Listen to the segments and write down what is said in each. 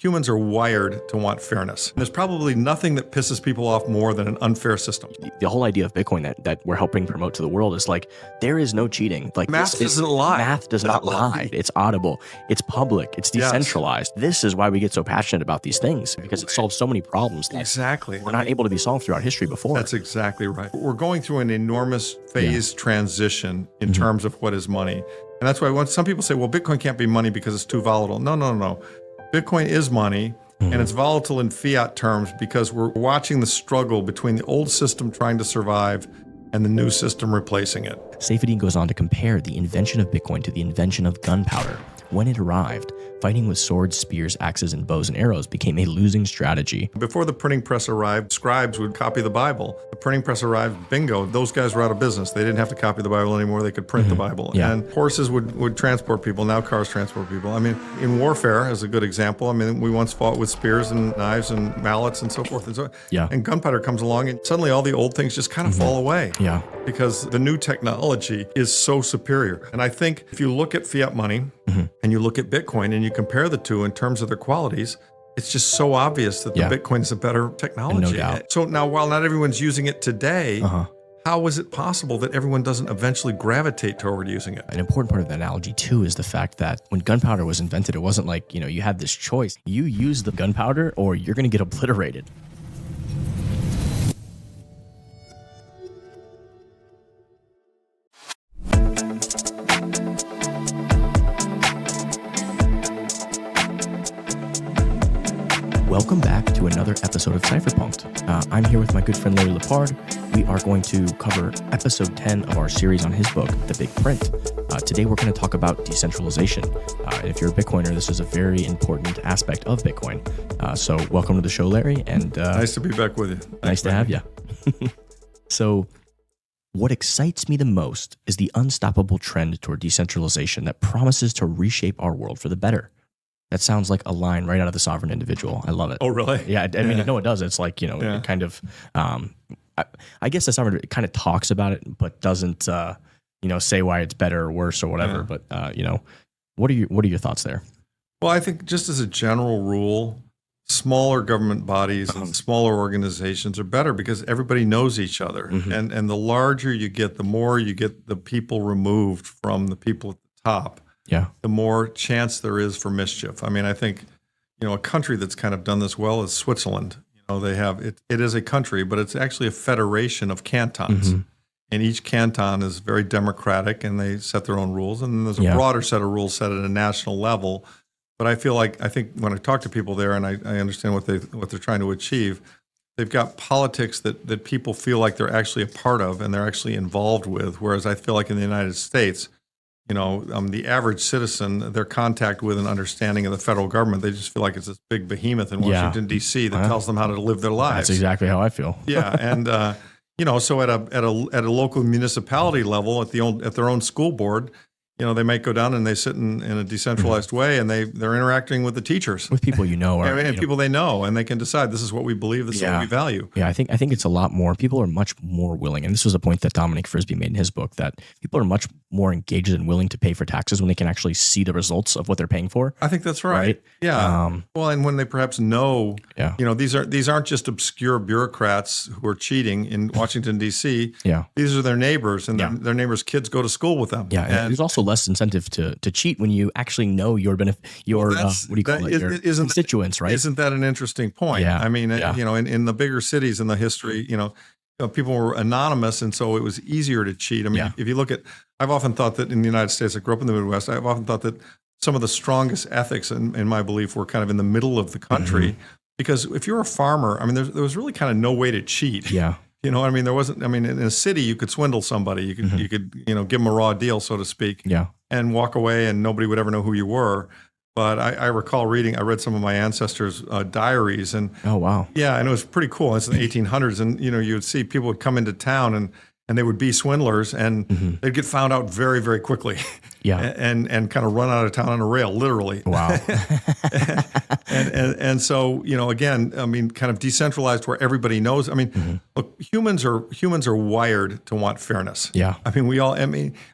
Humans are wired to want fairness. There's probably nothing that pisses people off more than an unfair system. The whole idea of Bitcoin that we're helping promote to the world is like, there is no cheating. Like Math doesn't lie. Math does not lie. It's audible. It's public. It's decentralized. Yes. This is why we get so passionate about these things, because it solves so many problems that were not able to be solved throughout history before. That's exactly right. We're going through an enormous phase transition in terms of what is money. And that's why when some people say, well, Bitcoin can't be money because it's too volatile. No. Bitcoin is money, and it's volatile in fiat terms because we're watching the struggle between the old system trying to survive and the new system replacing it. Cypherpunk'd goes on to compare the invention of Bitcoin to the invention of gunpowder. When it arrived, fighting with swords, spears, axes, and bows and arrows became a losing strategy. Before the printing press arrived, scribes would copy the Bible. The printing press arrived, bingo, those guys were out of business. They didn't have to copy the Bible anymore. They could print the Bible. Yeah. And horses would transport people. Now cars transport people. I mean, in warfare, as a good example, I mean, we once fought with spears and knives and mallets and so forth and so on. Yeah. And gunpowder comes along, and suddenly all the old things just kind of fall away. Yeah. Because the new technology is so superior. And I think if you look at fiat money and you look at Bitcoin and you compare the two in terms of their qualities, it's just so obvious that the Bitcoin is a better technology. No doubt. So now, while not everyone's using it today, how is it possible that everyone doesn't eventually gravitate toward using it? An important part of the analogy too is the fact that when gunpowder was invented, it wasn't like, you had this choice. You use the gunpowder or you're going to get obliterated. Welcome back to another episode of Cypherpunk'd. I'm here with my good friend Larry Lepard. We are going to cover episode 10 of our series on his book, The Big Print. Today we're going to talk about decentralization. And if you're a Bitcoiner, this is a very important aspect of Bitcoin. So welcome to the show, Larry. And nice to be back with you. Nice to have you. So what excites me the most is the unstoppable trend toward decentralization that promises to reshape our world for the better. That sounds like a line right out of The Sovereign Individual. I love it. Oh, really? Yeah. I mean, no, it does. It's like, it kind of, I guess The Sovereign kind of talks about it, but doesn't, say why it's better or worse or whatever. But, what are your thoughts there? Well, I think just as a general rule, smaller government bodies and smaller organizations are better because everybody knows each other. And the larger you get, the more you get the people removed from the people at the top. Yeah. The more chance there is for mischief. I mean, I think, a country that's kind of done this well is Switzerland. They have, it is a country, but it's actually a federation of cantons. And each canton is very democratic and they set their own rules. And then there's a broader set of rules set at a national level. But I think when I talk to people there and I understand what they're trying to achieve, they've got politics that people feel like they're actually a part of and they're actually involved with. Whereas I feel like in the United States, the average citizen, their contact with and understanding of the federal government, they just feel like it's this big behemoth in Washington, D.C. that tells them how to live their lives. That's exactly how I feel. Yeah. And, so at a local municipality level, at their own school board, they might go down and they sit in a decentralized way and they're interacting with the teachers. With people and people they know, and they can decide this is what we believe, this is what we value. Yeah, I think it's a lot more. People are much more willing, and this was a point that Dominic Frisby made in his book, that people are much more engaged and willing to pay for taxes when they can actually see the results of what they're paying for. I think that's right. Yeah. And when they perhaps know, these aren't just obscure bureaucrats who are cheating in Washington, D.C. Yeah. These are their neighbors, and their neighbors' kids go to school with them. Yeah, and there's also less incentive to cheat when you actually know your constituents, right? Isn't that an interesting point? Yeah. I mean, in the bigger cities in the history, people were anonymous, and so it was easier to cheat. I mean, if you look at, I've often thought that in the United States, I grew up in the Midwest, I've often thought that some of the strongest ethics, in my belief, were kind of in the middle of the country. Because if you're a farmer, I mean, there was really kind of no way to cheat. Yeah. There wasn't, in a city, you could swindle somebody. You could, give them a raw deal, so to speak. Yeah. And walk away and nobody would ever know who you were. But I recall I read some of my ancestors' diaries. And oh, wow. Yeah, and it was pretty cool. It's in the 1800s. And, you would see people would come into town and they would be swindlers and they'd get found out very, very quickly. Yeah. and kind of run out of town on a rail, literally. Wow. and so, again, kind of decentralized where everybody knows. Look, humans are wired to want fairness. Yeah.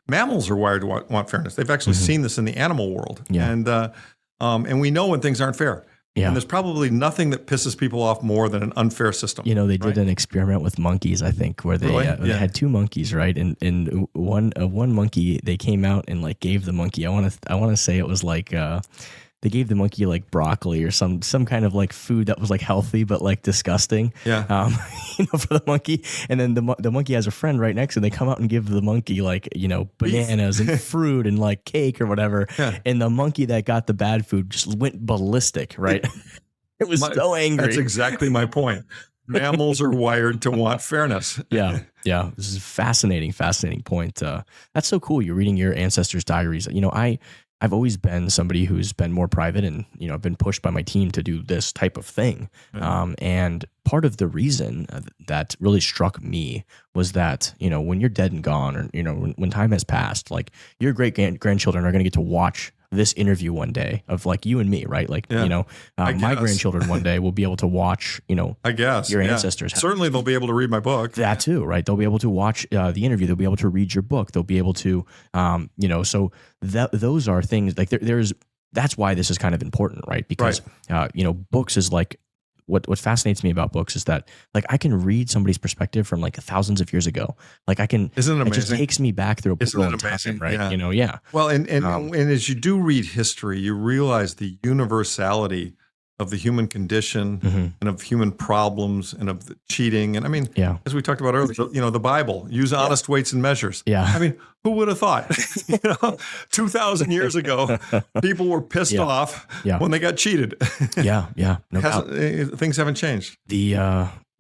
Mammals are wired to want fairness. They've actually seen this in the animal world. Yeah. And we know when things aren't fair. Yeah. And there's probably nothing that pisses people off more than an unfair system. They did an experiment with monkeys, I think, where they, they had two monkeys, right? And one monkey, they came out and like gave the monkey, I want to say it was like, they gave the monkey like broccoli or some kind of like food that was like healthy but like disgusting. Yeah. For the monkey. And then the monkey has a friend right next, and they come out and give the monkey like bananas and fruit and like cake or whatever. Yeah. And the monkey that got the bad food just went ballistic, right? It was so angry. That's exactly my point. Mammals are wired to want fairness. Yeah. This is a fascinating point. That's so cool. You're reading your ancestors' diaries. I've always been somebody who's been more private, and I've been pushed by my team to do this type of thing. And part of the reason that really struck me was that when you're dead and gone, or when time has passed, like your great grandchildren are going to get to watch this interview one day of like you and me, right? Like my grandchildren one day will be able to watch I guess your ancestors. Certainly they'll be able to read my book. That too, right? They'll be able to watch the interview. They'll be able to read your book. They'll be able to so those are things like that's why this is kind of important, right? Because books is like what fascinates me about books is that like I can read somebody's perspective from like thousands of years ago. Like I can, isn't it amazing? It just takes me back through a book. Isn't it amazing? Right? Yeah. Well, and as you do read history, you realize the universality of the human condition and of human problems and of the cheating. And I mean, as we talked about earlier, the Bible, use honest weights and measures. Yeah. I mean, who would have thought, 2,000 years ago, people were pissed off when they got cheated. No doubt. Things haven't changed. There's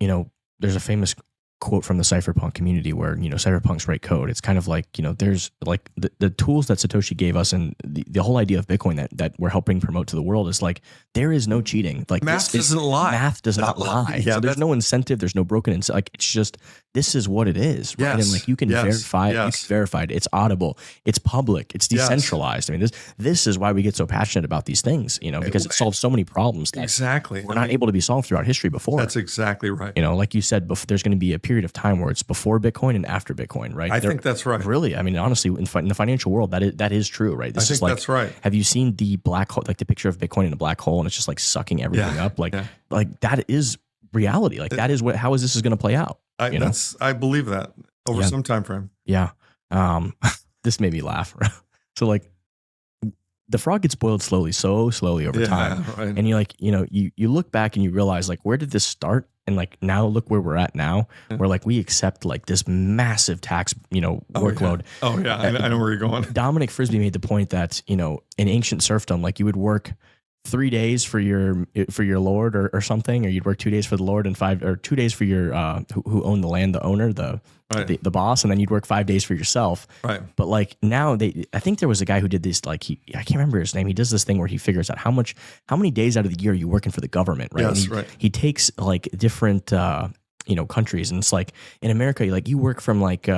a famous quote from the Cypherpunk community where, Cypherpunks write code. It's kind of like, there's like the tools that Satoshi gave us, and the whole idea of Bitcoin that we're helping promote to the world is like, there is no cheating. Like math doesn't lie. Math does not lie. Yeah, so there's no incentive. There's no broken. Like, it's just, this is what it is. Right? And like, you can verify it. You can verify it. It's audible. It's public. It's decentralized. I mean, this is why we get so passionate about these things, because it solves so many problems that were not able to be solved throughout history before. That's exactly right. Like you said, there's going to be a period of time where it's before Bitcoin and after Bitcoin, right? I think that's right. Really, I mean, honestly, in the financial world, that is true, right? I think that's right. Have you seen the black hole, like the picture of Bitcoin in a black hole, and it's just like sucking everything up? Like that is reality. Like that is how is this going to play out? I believe that over some time frame. Yeah. This made me laugh. So like, the frog gets boiled so slowly over time, right. And you look back and you realize like, where did this start? And like, now look where we're at now, where like we accept like this massive tax, workload. Oh yeah. I know where you're going. Dominic Frisby made the point that, in ancient serfdom, like you would work 3 days for your lord or something, or you'd work 2 days for the lord and 2 days for your, who owned the land, the owner, the boss, and then you'd work 5 days for yourself. Right. But like now I think there was a guy who did this, like I can't remember his name. He does this thing where he figures out how many days out of the year are you working for the government, right? Yes, and he takes like different, countries, and it's like in America, like you work from like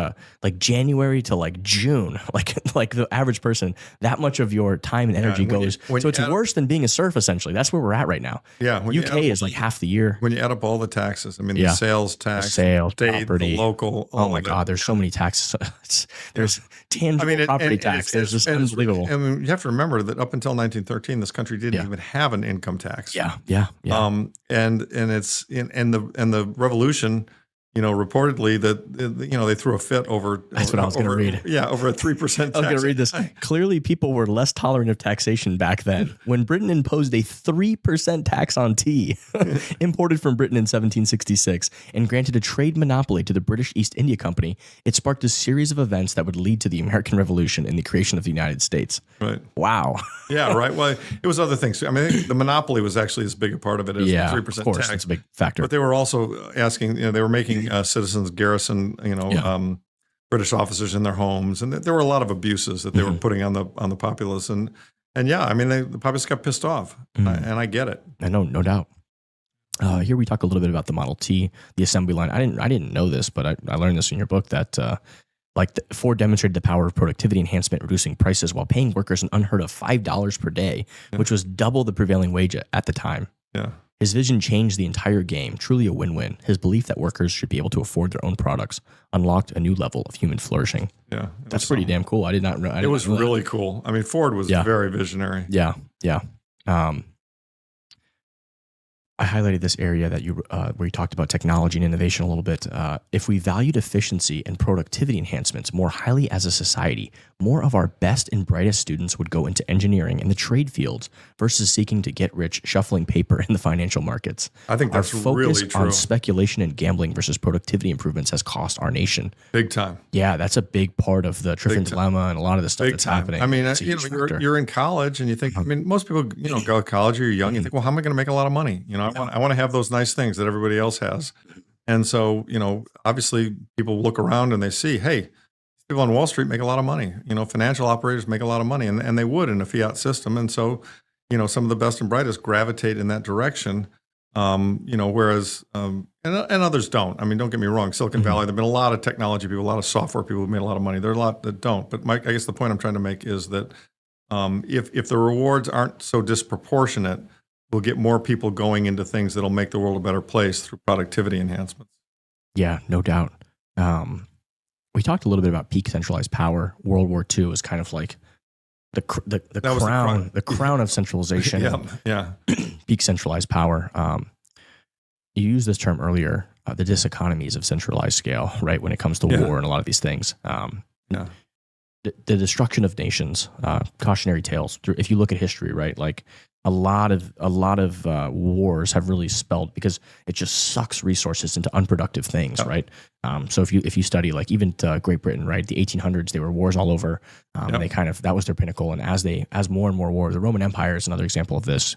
January to like June, like the average person, that much of your time and energy goes. So it's worse than being a serf, essentially. That's where we're at right now. Yeah. UK is like half the year. When you add up all the taxes, I mean, the sales tax, sales, state, property, the local. Oh my God, there's so many taxes. There's tangible property tax. There's just unbelievable. I mean, you have to remember that up until 1913, this country didn't even have an income tax. Yeah. And it's in the revolution. Reportedly that they threw a fit over. That's what I was going to read. Yeah, over a 3% tax. I was going to read this. Clearly, people were less tolerant of taxation back then. When Britain imposed a 3% tax on tea imported from Britain in 1766 and granted a trade monopoly to the British East India Company, it sparked a series of events that would lead to the American Revolution and the creation of the United States. Right. Wow. Yeah. Right. Well, it was other things. I mean, the monopoly was actually as big a part of it as the 3% of course, tax. That's a big factor. But they were also asking. They were making citizens garrison, British officers in their homes, and there were a lot of abuses that they were putting on the populace, and I mean, the populace got pissed off, and I get it. I know, no doubt. Here we talk a little bit about the Model T, the assembly line. I didn't know this, but I learned this in your book that Ford demonstrated the power of productivity enhancement, reducing prices while paying workers an unheard of $5 per day, which was double the prevailing wage at the time. Yeah. His vision changed the entire game, truly a win-win. His belief that workers should be able to afford their own products unlocked a new level of human flourishing. Yeah. That's pretty damn cool. I did not know. It was really cool. I mean, Ford was very visionary. Yeah. I highlighted this area that where you talked about technology and innovation a little bit. If we valued efficiency and productivity enhancements more highly as a society, more of our best and brightest students would go into engineering and the trade fields versus seeking to get rich shuffling paper in the financial markets. I think that's our focus really true. on speculation and gambling versus productivity improvements has cost our nation. Big time. Yeah, that's a big part of the Triffin dilemma and a lot of the stuff that's happening. I mean, you're in college and you think, I mean, most people, go to college or you're young, you think, well, how am I going to make a lot of money? I want to have those nice things that everybody else has. And so, obviously people look around and they see, hey, people on Wall Street make a lot of money. Financial operators make a lot of money, and they would in a fiat system. And so, some of the best and brightest gravitate in that direction. Whereas and others don't. I mean, don't get me wrong. Silicon Valley, there've been a lot of technology people, a lot of software people who've made a lot of money. There are a lot that don't. But I guess the point I'm trying to make is that if the rewards aren't so disproportionate, we'll get more people going into things that'll make the world a better place through productivity enhancements. Yeah, no doubt. We talked a little bit about peak centralized power. World War II was kind of like the crown of centralization. Yeah. Peak centralized power. You used this term earlier, the diseconomies of centralized scale, right? When it comes to war and a lot of these things. The destruction of nations, cautionary tales. If you look at history, right, like a lot of wars have really spelled, because it just sucks resources into unproductive things, right? So if you study like even Great Britain, right, the 1800s, they were wars all over. And they that was their pinnacle. And as more and more wars, the Roman Empire is another example of this,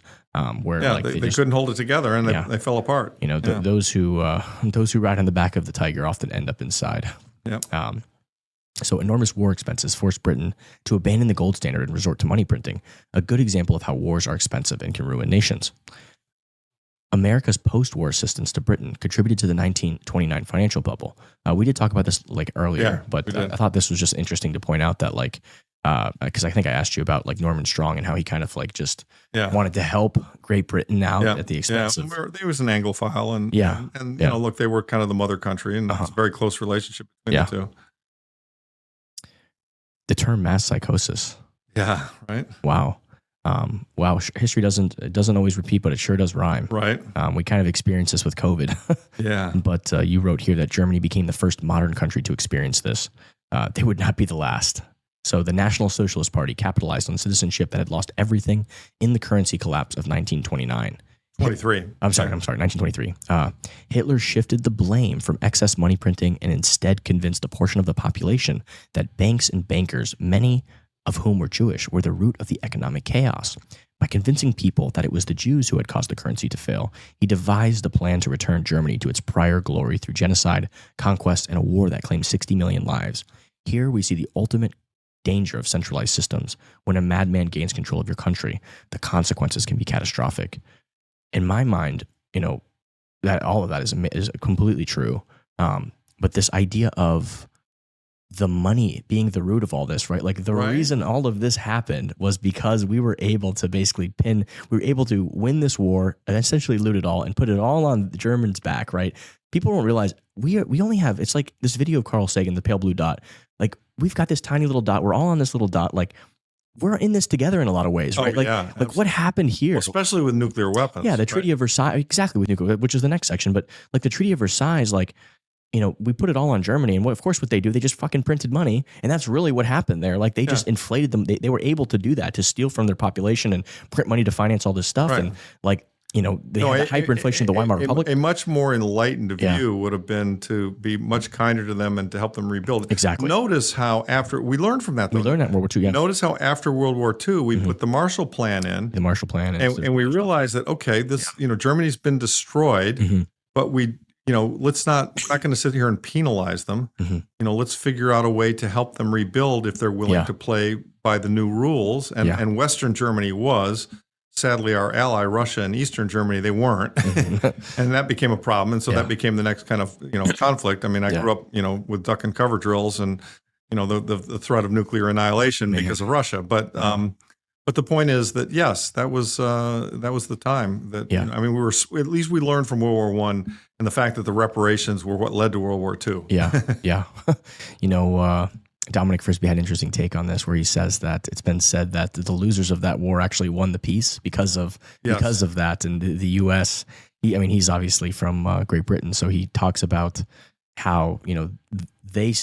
where they couldn't hold it together and they fell apart. Those who ride on the back of the tiger often end up inside. So enormous war expenses forced Britain to abandon the gold standard and resort to money printing, a good example of how wars are expensive and can ruin nations. America's post-war assistance to Britain contributed to the 1929 financial bubble. We did talk about this earlier, but I thought this was just interesting to point out that because I think I asked you about Norman Strong and how he kind of wanted to help Great Britain out at the expense of. He was an Anglophile, and look, they were kind of the mother country, and it's a very close relationship between the two. The term mass psychosis. Yeah, right. Wow. History doesn't always repeat, but it sure does rhyme. Right. We kind of experienced this with COVID. But you wrote here that Germany became the first modern country to experience this. They would not be the last. So the National Socialist Party capitalized on citizenship that had lost everything in the currency collapse of 1929. 1923. Hitler shifted the blame from excess money printing and instead convinced a portion of the population that banks and bankers, many of whom were Jewish, were the root of the economic chaos. By convincing people that it was the Jews who had caused the currency to fail, he devised a plan to return Germany to its prior glory through genocide, conquest, and a war that claimed 60 million lives. Here we see the ultimate danger of centralized systems. When a madman gains control of your country, the consequences can be catastrophic. In my mind, that all of that is completely true. But this idea of the money being the root of all this, right? Reason all of this happened was because we were able to win this war and essentially loot it all and put it all on the Germans' back, right? People don't realize we only have, it's like this video of Carl Sagan, the pale blue dot. We've got this tiny little dot. We're all on this little dot. We're in this together in a lot of ways, right? What happened here? Well, especially with nuclear weapons. Yeah, the Treaty of Versailles, exactly, with nuclear, which is the next section. But the Treaty of Versailles, we put it all on Germany, and of course what they do, they just fucking printed money, and that's really what happened there. They just inflated them. They were able to do that, to steal from their population and print money to finance all this stuff. Right. And they had the hyperinflation of the Weimar Republic. A much more enlightened view would have been to be much kinder to them and to help them rebuild. Exactly. Notice how we learned from that. We learned that in World War II. Yeah. Notice how after World War II we put the Marshall Plan in. The Marshall Plan, and we realized that this Germany's been destroyed, but we're not going to sit here and penalize them. Let's figure out a way to help them rebuild if they're willing to play by the new rules. And Western Germany was. Sadly, our ally Russia and Eastern Germany, they weren't, and that became a problem. And so that became the next kind of conflict. I mean, I grew up with duck and cover drills, and the threat of nuclear annihilation because of Russia. But the point is that yes, that was the time that at least we learned from World War I, and the fact that the reparations were what led to World War II. Yeah. Dominic Frisby had an interesting take on this, where he says that it's been said that the losers of that war actually won the peace because of that, and the U.S. He's obviously from Great Britain, so he talks about how they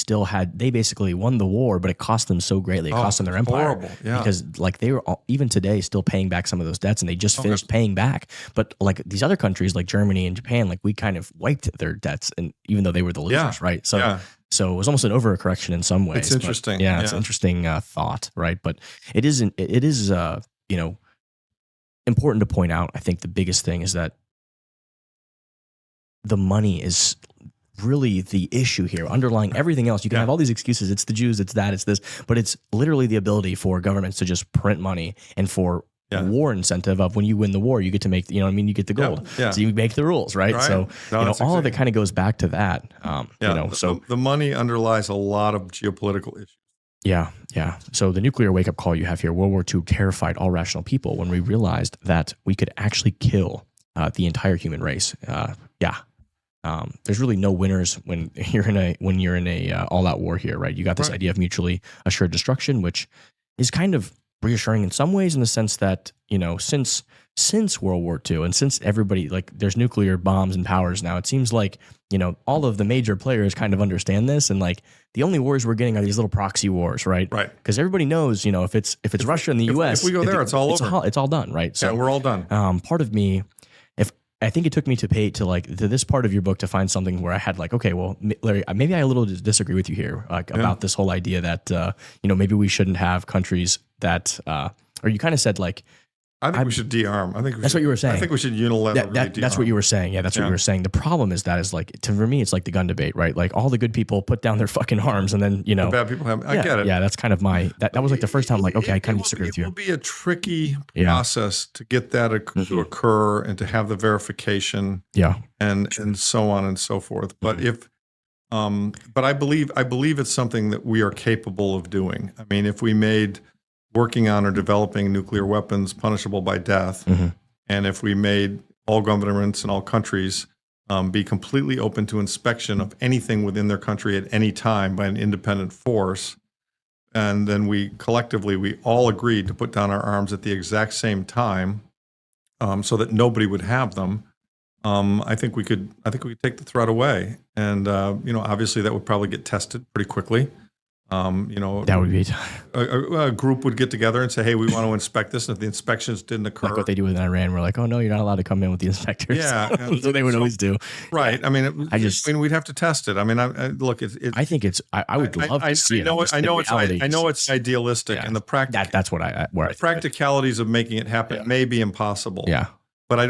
basically won the war, but it cost them so greatly. It cost them their empire. Horrible. Yeah. Because like they were even today still paying back some of those debts, and they just finished paying back. But like these other countries like Germany and Japan, like we kind of wiped their debts, and even though they were the losers, right? So it was almost an overcorrection in some ways. It's interesting. But it's an interesting thought, right? But it is important to point out. I think the biggest thing is that the money is really the issue here, underlying everything else. You can have all these excuses. It's the Jews, it's that, it's this, but it's literally the ability for governments to just print money, and for war incentive of when you win the war, you get to make, you get the gold. So you make the rules, right? So all of it kind of goes back to that. So the money underlies a lot of geopolitical issues. Yeah. So the nuclear wake-up call you have here, World War II terrified all rational people when we realized that we could actually kill the entire human race. There's really no winners when you're in a all-out war here, right? You got this idea of mutually assured destruction, which is kind of reassuring in some ways, in the sense that since World War II, and since everybody, like, there's nuclear bombs and powers now, it seems like all of the major players kind of understand this, and like the only wars we're getting are these little proxy wars, right? Because everybody knows, if it's Russia and the U.S., if we go there, it's all over. It's all done, right? So we're all done. Part of me, I think it took me to this part of your book to find something where I had like, okay, well, Larry, maybe I a little disagree with you here, about this whole idea that, maybe we shouldn't have countries that, or you kind of said like, I think we should de-arm. That's what you were saying. I think we should unilaterally de-arm. That's what you were saying. Yeah, that's what you were saying. The problem is for me, it's like the gun debate, right? Like all the good people put down their fucking arms, and then, the bad people have, I get it. Yeah, that's kind of that was like the first time I'm like, okay, I kind of disagree with you. It will be a tricky process to get that to occur, and to have the verification and so on and so forth. But but I believe it's something that we are capable of doing. I mean, if we made working on or developing nuclear weapons punishable by death, and if we made all governments in all countries be completely open to inspection of anything within their country at any time by an independent force, and then we all agreed to put down our arms at the exact same time, so that nobody would have them, I think we could take the threat away, and obviously that would probably get tested pretty quickly. That would be a group would get together and say, "Hey, we want to inspect this." And if the inspections didn't occur, like what they do with Iran, we're like, "Oh no, you're not allowed to come in with the inspectors." Yeah, that's what they would always do. Right. I mean, we'd have to test it. I mean, look, I think it's. I would love to see it. I know it's idealistic, and the that's what the practicalities of making it happen may be impossible. Yeah. But I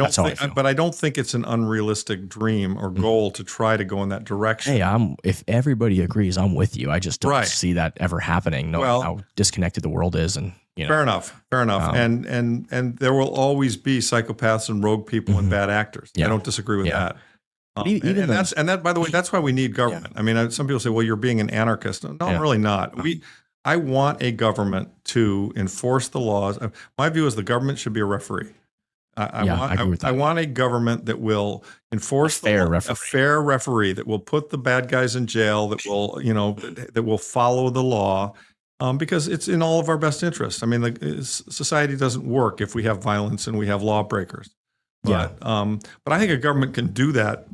don't think it's an unrealistic dream or goal to try to go in that direction. Hey, if everybody agrees, I'm with you. I just don't see that ever happening, knowing how disconnected the world is. And fair enough. And there will always be psychopaths and rogue people and bad actors. I don't disagree with that. And by the way, that's why we need government. I mean, some people say, "Well, you're being an anarchist." No, I'm really not. I want a government to enforce the laws. My view is the government should be a referee. I want a government that will enforce a fair referee that will put the bad guys in jail, that will follow the law, because it's in all of our best interest. I mean, society doesn't work if we have violence and we have lawbreakers. But I think a government can do that,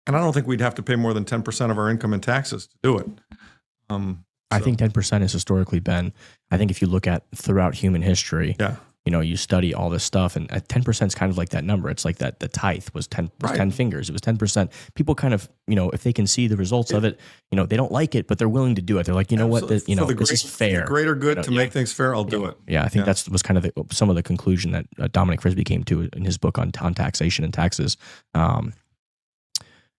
and I don't think we'd have to pay more than 10% of our income in taxes to do it. I think 10% has historically been. I think if you look at throughout human history. You study all this stuff, and 10% is kind of like that number. It's like that the tithe was 10 fingers. It was 10%. People kind of, if they can see the results of it, they don't like it, but they're willing to do it. They're like, what, this is fair. The greater good to make things fair, I'll do it. Yeah, I think that was kind of some of the conclusion that Dominic Frisby came to in his book on taxation and taxes.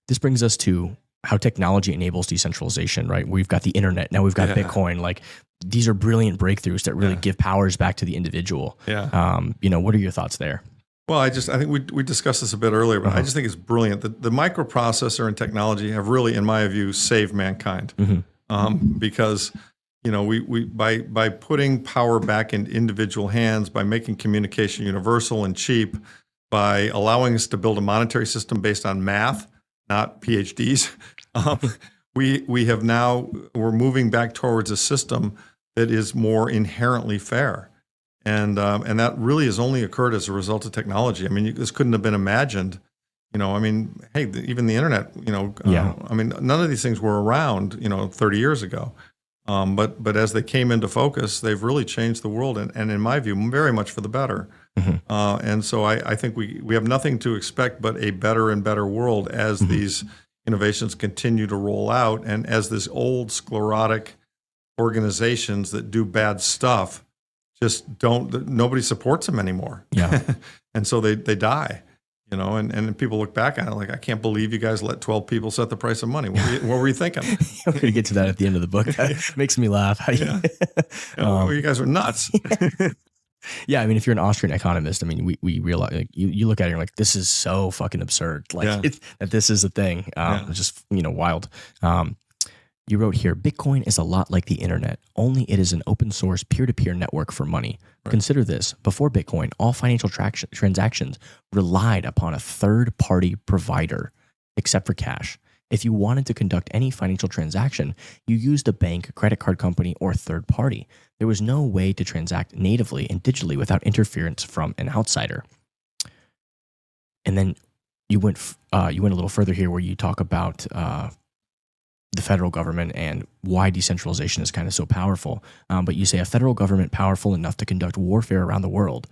This brings us to how technology enables decentralization, right? We've got the internet. Now we've got Bitcoin. Like, these are brilliant breakthroughs that really give powers back to the individual. What are your thoughts there? Well, I think we discussed this a bit earlier, but I just think it's brilliant. The microprocessor and technology have really, in my view, saved mankind. Because we by putting power back in individual hands, by making communication universal and cheap, by allowing us to build a monetary system based on math, not PhDs, we're moving back towards a system that is more inherently fair. And that really has only occurred as a result of technology. I mean, this couldn't have been imagined. I mean, hey, even the internet, I mean, none of these things were around, 30 years ago. But as they came into focus, they've really changed the world, and in my view, very much for the better. And so I think we have nothing to expect but a better and better world as these innovations continue to roll out, and as this old sclerotic organizations that do bad stuff nobody supports them anymore. Yeah. And so they die. And people look back at it like, I can't believe you guys let 12 people set the price of money. What were you thinking? I'm going to get to that at the end of the book. That makes me laugh. You guys are nuts. Yeah, I mean, if you're an Austrian economist, I mean, we realize, like, you look at it and you're like, this is so fucking absurd. Like, that this is a thing. It's just, wild. You wrote here, Bitcoin is a lot like the internet, only it is an open source peer-to-peer network for money. Right. Consider this, before Bitcoin, all financial transactions relied upon a third-party provider, except for cash. If you wanted to conduct any financial transaction, you used a bank, credit card company, or third party. There was no way to transact natively and digitally without interference from an outsider. And then you went a little further here where you talk about the federal government and why decentralization is kind of so powerful. But you say a federal government powerful enough to conduct warfare around the world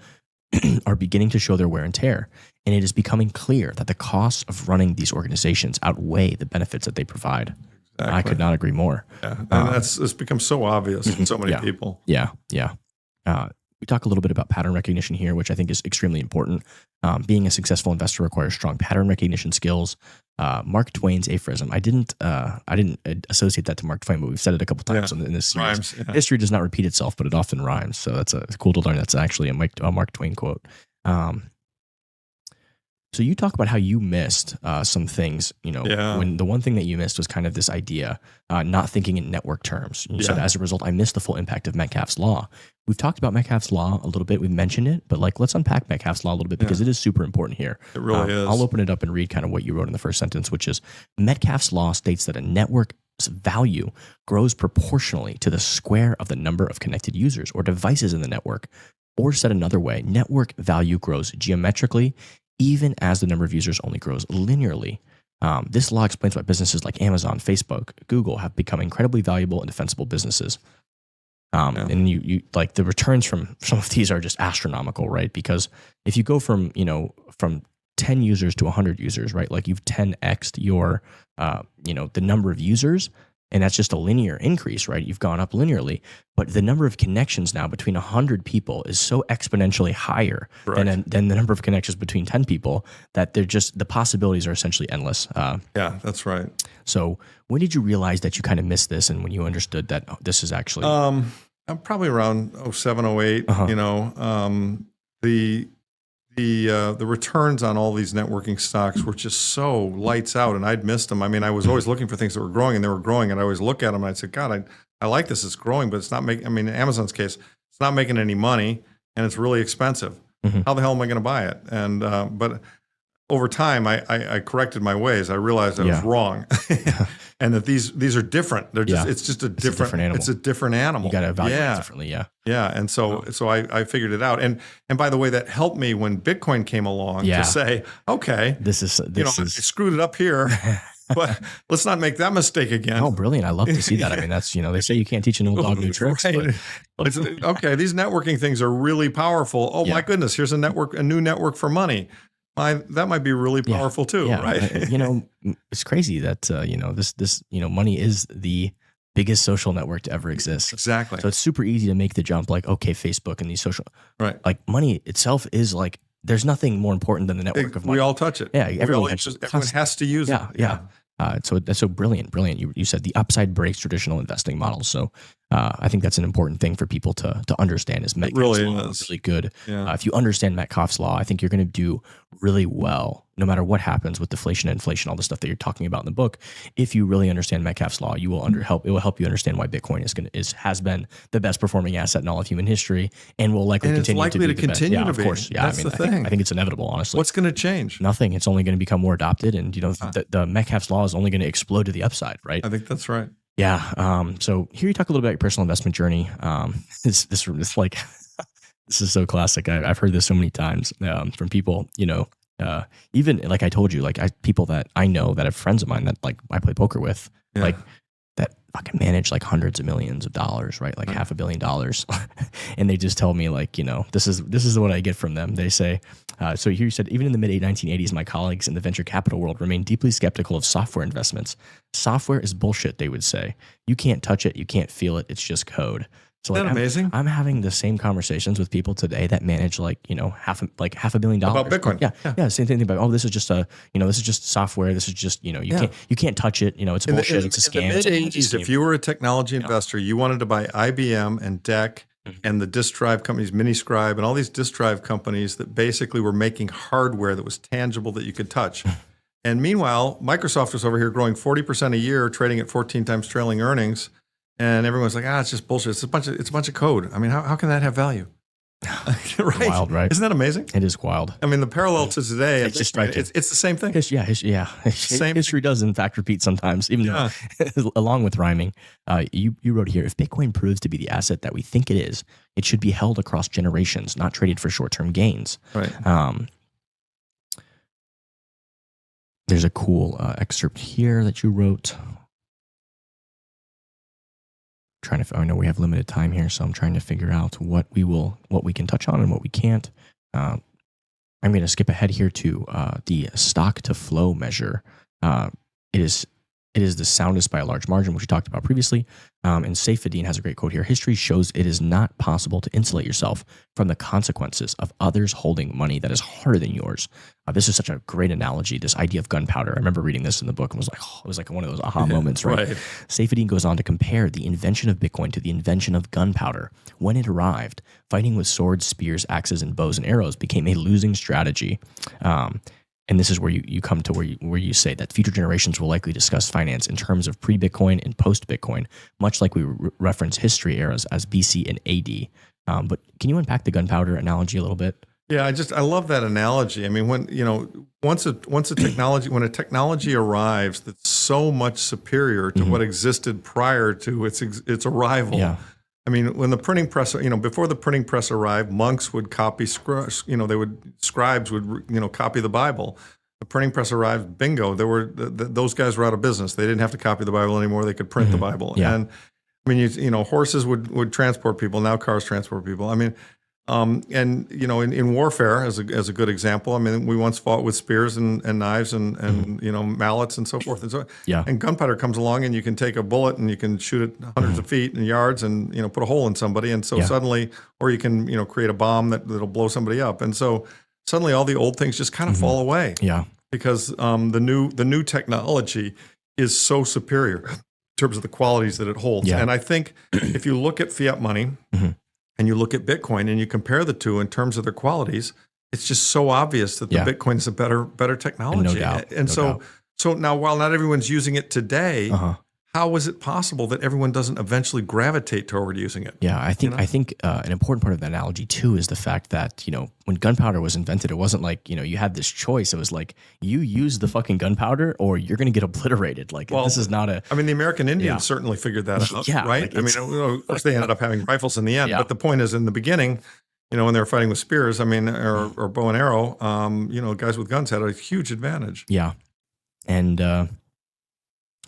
are beginning to show their wear and tear. And it is becoming clear that the costs of running these organizations outweigh the benefits that they provide. Exactly. I could not agree more. Yeah, and it's become so obvious to so many people. Yeah. We talk a little bit about pattern recognition here, which I think is extremely important. Being a successful investor requires strong pattern recognition skills. Mark Twain's aphorism. I didn't associate that to Mark Twain, but we've said it a couple times in this series. Rhymes, yeah. History does not repeat itself, but it often rhymes. So it's cool to learn. That's actually a Mark Twain quote. So you talk about how you missed some things, when the one thing that you missed was kind of this idea, not thinking in network terms. You said, as a result, I missed the full impact of Metcalfe's law. We've talked about Metcalfe's law a little bit. We've mentioned it, but let's unpack Metcalfe's law a little bit because it is super important here. It really is. I'll open it up and read kind of what you wrote in the first sentence, which is Metcalfe's law states that a network's value grows proportionally to the square of the number of connected users or devices in the network. Or said another way, network value grows geometrically even as the number of users only grows linearly. This law explains why businesses like Amazon, Facebook, Google have become incredibly valuable and defensible businesses. And you like the returns from some of these are just astronomical, right? Because if you go from 10 users to 100 users, right? Like you've 10x'd your, the number of users, and that's just a linear increase, right? You've gone up linearly, but the number of connections now between 100 people is so exponentially higher than the number of connections between 10 people that the possibilities are essentially endless. Yeah, that's right. So when did you realize that you kind of missed this, and when you understood that this is actually? I'm probably around 07, 08, the returns on all these networking stocks were just so lights out, and I'd missed them. I mean, I was always looking for things that were growing, and they were growing, and I always look at them and I'd say, God, I like this. It's growing, but it's not making, in Amazon's case, it's not making any money, and it's really expensive. How the hell am I going to buy it? And but over time, I corrected my ways. I realized I was wrong, and that these are different. They're just it's just a different animal. It's a different animal. You got to evaluate it differently. Yeah, and so I figured it out. And by the way, that helped me when Bitcoin came along to say, okay, this is I screwed it up here. But let's not make that mistake again. Oh, brilliant. I love to see that. I mean, that's, they say you can't teach an old dog new tricks. Right. But okay, these networking things are really powerful. Oh my goodness, here's a new network for money. That might be really powerful too, right? It's crazy that, this money is the biggest social network to ever exist. Exactly. So it's super easy to make the jump like, okay, Facebook and these social, like money itself is like, there's nothing more important than the network of money. We all touch it. Yeah. Everyone has to use it. Yeah. So that's so brilliant. You said the upside breaks traditional investing models. So I think that's an important thing for people to understand. Is Metcalfe's really law is. really good? Yeah. If you understand Metcalfe's law, I think you're going to do really well, no matter what happens with deflation, inflation, all the stuff that you're talking about in the book. If you really understand Metcalfe's law, you will it will help you understand why Bitcoin has been the best performing asset in all of human history, and will likely continue likely to be to continue the best. to Of be. course, yeah. That's the I thing. think it's inevitable, honestly. What's going to change? Nothing. It's only going to become more adopted, and the Metcalfe's law is only going to explode to the upside, right? I think that's right. Yeah. So here you talk a little bit about your personal investment journey. This like this is so classic. I've heard this so many times from people. Even like I told you, people that I know that have friends of mine that like I play poker with, Yeah. like that fucking manage like hundreds of millions of dollars, right? Like $500 million, and they just tell me like, this is what I get from them. They say, so here you said, even in the mid 1980s, my colleagues in the venture capital world remained deeply skeptical of software investments. Software is bullshit, they would say. You can't touch it, you can't feel it. It's just code. So Isn't that amazing? I'm having the same conversations with people today that manage $500 million About Bitcoin. Yeah. Same thing about this is just this is just software. This is just you can't touch it. It's bullshit. It's a scam. In the mid 80s, if you were a technology investor, you wanted to buy IBM and DEC and the disk drive companies, Miniscribe, and all these disk drive companies that basically were making hardware that was tangible that you could touch. And meanwhile, Microsoft was over here growing 40% a year, trading at 14 times trailing earnings. And everyone's like, it's just bullshit. It's a bunch of code. I mean, how can that have value? Right? Wild, right? Isn't that amazing? It is wild. I mean, the parallel to today, It's just striking. it's the same thing. History does in fact repeat sometimes, even though along with rhyming. You wrote here, if Bitcoin proves to be the asset that we think it is, it should be held across generations, not traded for short-term gains. Right. There's a cool excerpt here that you wrote. I know we have limited time here, so I'm trying to figure out what we can touch on and what we can't. I'm going to skip ahead here to the stock to flow measure. It is the soundest by a large margin, which we talked about previously. And Cypherpunk'd has a great quote here. History shows it is not possible to insulate yourself from the consequences of others holding money that is harder than yours. This is such a great analogy, this idea of gunpowder. I remember reading this in the book and was like, it was like one of those aha moments, right? Cypherpunk'd goes on to compare the invention of Bitcoin to the invention of gunpowder. When it arrived, fighting with swords, spears, axes, and bows and arrows became a losing strategy. And this is where you come to where you say that future generations will likely discuss finance in terms of pre-Bitcoin and post-Bitcoin, much like we reference history eras as BC and AD. But can you unpack the gunpowder analogy a little bit? Yeah, I love that analogy. I mean, when once a technology arrives that's so much superior to what existed prior to its arrival. Yeah. I mean, when the printing press, before the printing press arrived, monks would copy, scribes would, copy the Bible. The printing press arrived, bingo, those guys were out of business. They didn't have to copy the Bible anymore. They could print the Bible. Yeah. And I mean, horses would transport people. Now cars transport people. I mean, in warfare, as a good example, I mean, we once fought with spears and knives and mallets and so forth. And so, and gunpowder comes along, and you can take a bullet and you can shoot it hundreds of feet and yards, and put a hole in somebody, and so suddenly, or you can create a bomb that'll blow somebody up, and so suddenly all the old things just kind of fall away. Yeah, because the new technology is so superior in terms of the qualities that it holds. Yeah. And I think if you look at fiat money. And you look at Bitcoin and you compare the two in terms of their qualities, it's just so obvious that the Bitcoin is a better technology. No doubt. And so now, while not everyone's using it today, how is it possible that everyone doesn't eventually gravitate toward using it? Yeah, I think an important part of the analogy too is the fact that when gunpowder was invented, it wasn't like you had this choice. It was like you use the fucking gunpowder or you're going to get obliterated. Like this is not a. I mean, the American Indians certainly figured that out, right? Like I mean, of course they ended up having rifles in the end, but the point is, in the beginning, when they were fighting with spears, I mean, or bow and arrow, guys with guns had a huge advantage. Yeah, and.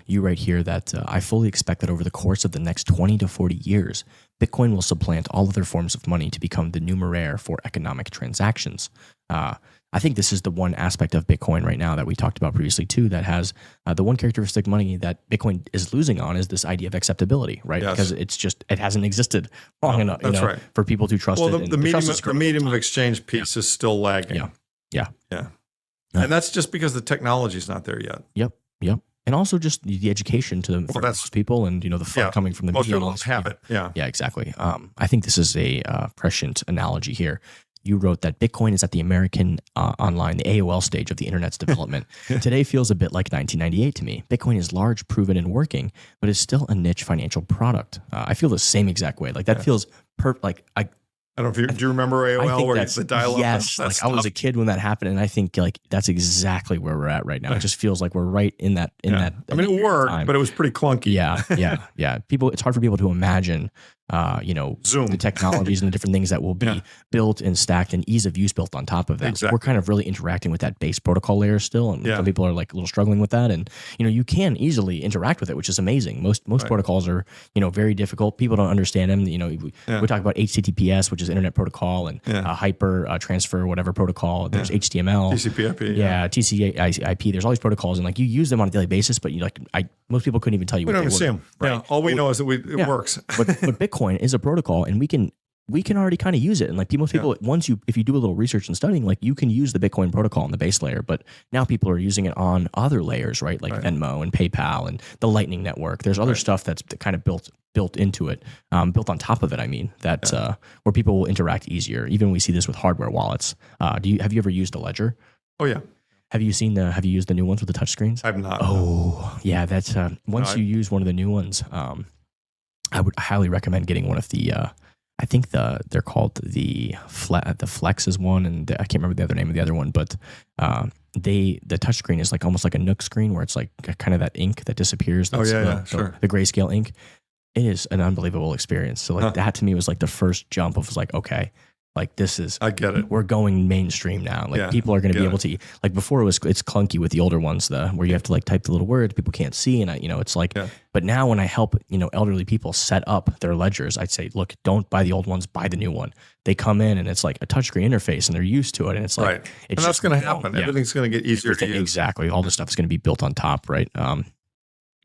You write here that I fully expect that over the course of the next 20 to 40 years, Bitcoin will supplant all other forms of money to become the numeraire for economic transactions. I think this is the one aspect of Bitcoin right now that we talked about previously too, that has the one characteristic money that Bitcoin is losing on is this idea of acceptability, right? Yes. Because it hasn't existed long enough for people to trust it. Well, the medium of exchange piece is still lagging. Yeah. And that's just because the technology is not there yet. Yep. And also just the education to for that's- most people, and the fun coming from the most media. people and all this, have it. Yeah. Yeah, exactly. I think this is a prescient analogy here. You wrote that Bitcoin is at the American online, the AOL stage of the internet's development. Today feels a bit like 1998 to me. Bitcoin is large, proven, and working, but is still a niche financial product. I feel the same exact way. Like that feels like I don't know if do you remember AOL where that's the dial-up? yes. Like I was a kid when that happened, and I think like that's exactly where we're at right now. It just feels like we're right in that. That. I mean, it worked, time. but it was pretty clunky. Yeah. It's hard for people to imagine. Zoom, the technologies and the different things that will be built and stacked and ease of use built on top of that. Exactly. We're kind of really interacting with that base protocol layer still, and some people are like a little struggling with that. And you can easily interact with it, which is amazing. Most protocols are very difficult. People don't understand them. We talk about HTTPS, which is Internet Protocol, and hyper transfer whatever protocol. There's HTML, TCP/IP, TCP/IP. There's all these protocols, and like you use them on a daily basis, but most people couldn't even tell you. We what don't even they see were. them. Right. Yeah. All we know is that it works. but Bitcoin is a protocol, and we can already kind of use it. And like most people, if you do a little research and studying, like you can use the Bitcoin protocol on the base layer, but now people are using it on other layers, right? Like Venmo and PayPal and the Lightning Network. There's other stuff that's kind of built into it, built on top of it. I mean, where people will interact easier. Even we see this with hardware wallets. Have you ever used a ledger? Oh yeah. Have you used the new ones with the touch screens? I've not. Oh yeah, that's once you use one of the new ones, I would highly recommend getting one of the. I think they're called the Flex is one, and I can't remember the other name of the other one, but the touchscreen is like almost like a Nook screen where it's like kind of that ink that disappears. That's sure. The grayscale ink. It is an unbelievable experience. So like that to me was like the first jump of like, okay, like this is, I get it. We're going mainstream now. Like people are going to be able to, like before it's clunky with the older ones, where you have to like type the little words people can't see. And it's like, but now when I help, elderly people set up their ledgers, I'd say, look, don't buy the old ones, buy the new one. They come in and it's like a touchscreen interface and they're used to it. And it's like, and that's going to happen. Yeah. Everything's going to get easier to use. Exactly. All this stuff is going to be built on top. Right.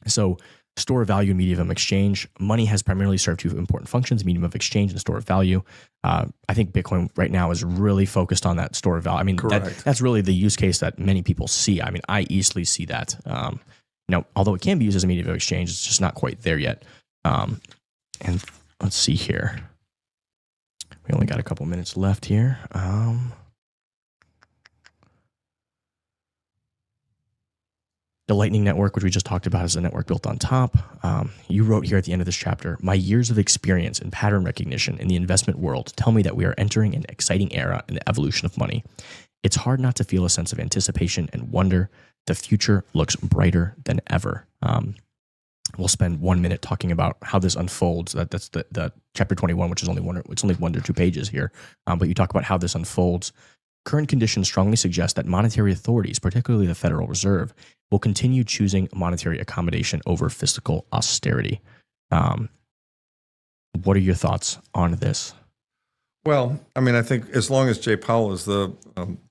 So store of value and medium of exchange. Money has primarily served two important functions: medium of exchange and store of value. I think Bitcoin right now is really focused on that store of value. I mean, that's really the use case that many people see. I mean, I easily see that. Although it can be used as a medium of exchange, it's just not quite there yet. And let's see here. We only got a couple minutes left here. The Lightning Network, which we just talked about, is a network built on top. You wrote here at the end of this chapter, my years of experience and pattern recognition in the investment world tell me that we are entering an exciting era in the evolution of money. It's hard not to feel a sense of anticipation and wonder. The future looks brighter than ever. We'll spend 1 minute talking about how this unfolds. That's the chapter 21, which is only 1 or 2 pages here. But you talk about how this unfolds. Current conditions strongly suggest that monetary authorities, particularly the Federal Reserve, will continue choosing monetary accommodation over fiscal austerity. What are your thoughts on this? Well, I mean, I think as long as Jay Powell is the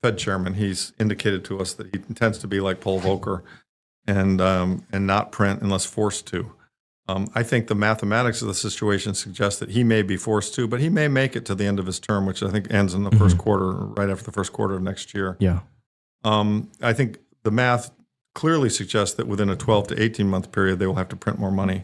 Fed chairman, he's indicated to us that he intends to be like Paul Volcker and not print unless forced to. I think the mathematics of the situation suggests that he may be forced to, but he may make it to the end of his term, which I think ends in the first quarter, right after the first quarter of next year. Yeah. I think the math clearly suggests that within a 12 to 18 month period, they will have to print more money.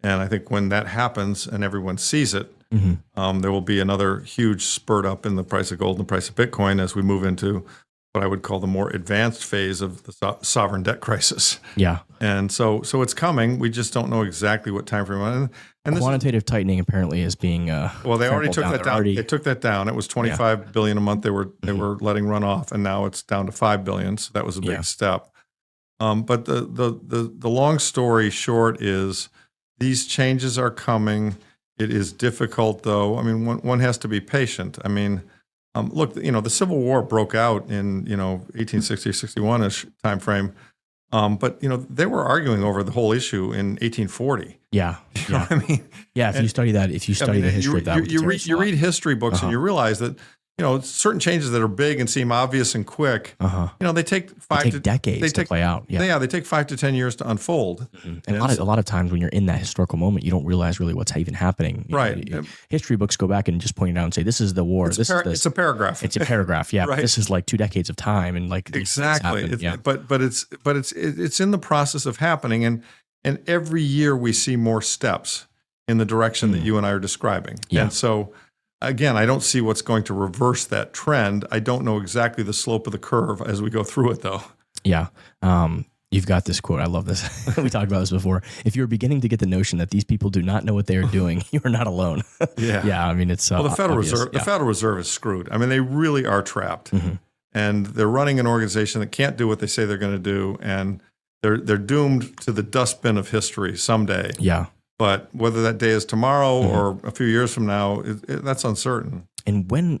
And I think when that happens and everyone sees it, there will be another huge spurt up in the price of gold and the price of Bitcoin as we move into what I would call the more advanced phase of the sovereign debt crisis. Yeah. And so it's coming. We just don't know exactly what time frame. And quantitative tightening apparently is being well, they already took that down. They took that down. It was $25 billion a month they were letting run off, and now it's down to $5 billion. So that was a big step. But the long story short is these changes are coming. It is difficult, though. I mean, one has to be patient. I mean, look, the Civil War broke out in 1860, 61-ish time frame. But they were arguing over the whole issue in 1840. Yeah. You know what I mean? Yeah. If you study the history of that, you read history books and you realize that certain changes that are big and seem obvious and quick, they take decades to play out. Yeah, they take 5 to 10 years to unfold. And a lot of times when you're in that historical moment, you don't realize really what's even happening. Right. History books go back and just point it out and say, this is the war. It's a paragraph. It's a paragraph. Yeah. Right. But this is like 2 decades of time. And like, exactly. But it's in the process of happening. And every year we see more steps in the direction that you and I are describing. Yeah. And so, again, I don't see what's going to reverse that trend. I don't know exactly the slope of the curve as we go through it, though. Yeah. You've got this quote. I love this. We talked about this before. If you're beginning to get the notion that these people do not know what they are doing, you are not alone. Yeah. Yeah. I mean, it's well, the Federal obvious. Reserve. The Federal Reserve is screwed. I mean, they really are trapped, and they're running an organization that can't do what they say they're going to do, and they're doomed to the dustbin of history someday. Yeah. But whether that day is tomorrow or a few years from now, that's uncertain. And when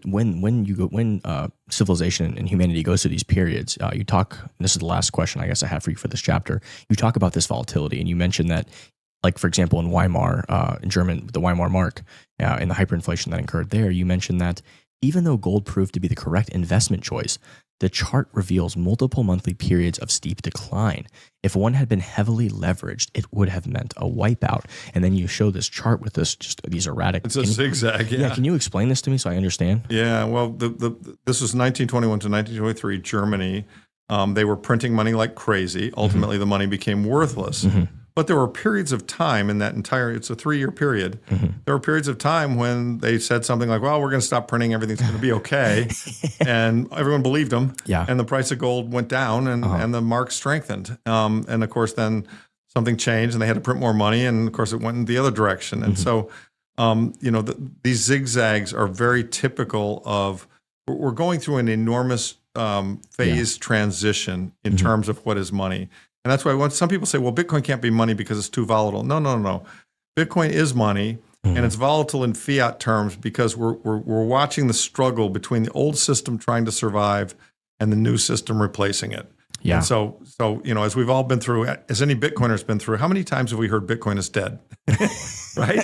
civilization and humanity goes through these periods, you talk. This is the last question I guess I have for you for this chapter. You talk about this volatility, and you mentioned that, like for example, in Weimar, in German, the Weimar Mark, and the hyperinflation that occurred there, you mentioned that even though gold proved to be the correct investment choice, the chart reveals multiple monthly periods of steep decline. If one had been heavily leveraged, it would have meant a wipeout. And then you show this chart with these erratic. It's a zigzag. Yeah. Can you explain this to me so I understand? Yeah. Well, this was 1921 to 1923, Germany. They were printing money like crazy. Ultimately, the money became worthless. But there were periods of time in that it's a 3-year period. There were periods of time when they said something like, well, we're going to stop printing. Everything's going to be okay. And everyone believed them. Yeah. And the price of gold went down and the mark strengthened. And of course, then something changed and they had to print more money. And of course, it went in the other direction. And so, these zigzags are very typical of, we're going through an enormous phase transition in terms of what is money. And that's why when some people say, well, Bitcoin can't be money because it's too volatile. No. Bitcoin is money, and it's volatile in fiat terms because we're watching the struggle between the old system trying to survive and the new system replacing it. Yeah. And so as we've all been through, as any Bitcoiner's been through, how many times have we heard Bitcoin is dead? Right?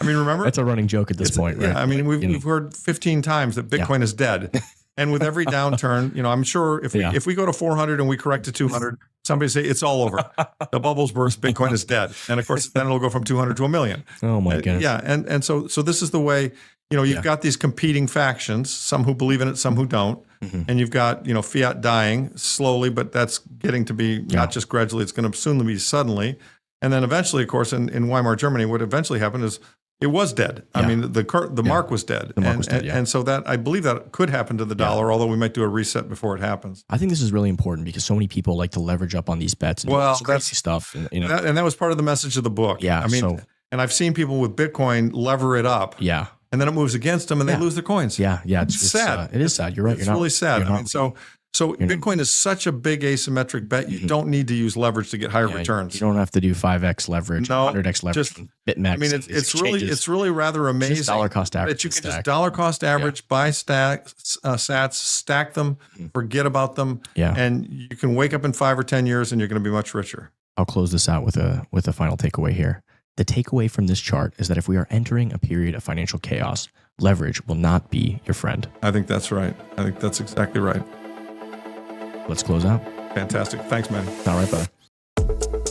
I mean, remember? That's a running joke at this point, right? Yeah. I mean, we've heard 15 times that Bitcoin is dead. And with every downturn, I'm sure if we go to 400 and we correct to 200, somebody say it's all over. The bubbles burst, Bitcoin is dead. And of course, then it'll go from 200 to 1 million. Oh my goodness. Yeah. And so this is the way, you've got these competing factions, some who believe in it, some who don't. And you've got, fiat dying slowly, but that's getting to be not just gradually, it's going to soon be suddenly. And then eventually, of course, in Weimar, Germany, what eventually happened is it was dead. I mean, the mark was dead. And so that, I believe that could happen to the dollar, although we might do a reset before it happens. I think this is really important because so many people like to leverage up on these bets and crazy stuff. And, that was part of the message of the book. Yeah. I mean, and I've seen people with Bitcoin lever it up. Yeah. And then it moves against them and they lose their coins. Yeah. Yeah. It's sad. It is sad. You're right. It's really sad. I mean, so Bitcoin is such a big asymmetric bet. You don't need to use leverage to get higher returns. You don't have to do 5x leverage, 100x leverage, just BitMEX. I mean, it's really rather amazing. Just dollar cost average. That you can just dollar cost average, buy sats, stack them, forget about them, and you can wake up in 5 or 10 years and you're going to be much richer. I'll close this out with a final takeaway here. The takeaway from this chart is that if we are entering a period of financial chaos, leverage will not be your friend. I think that's right. I think that's exactly right. Let's close out. Fantastic. Thanks, man. All right, brother.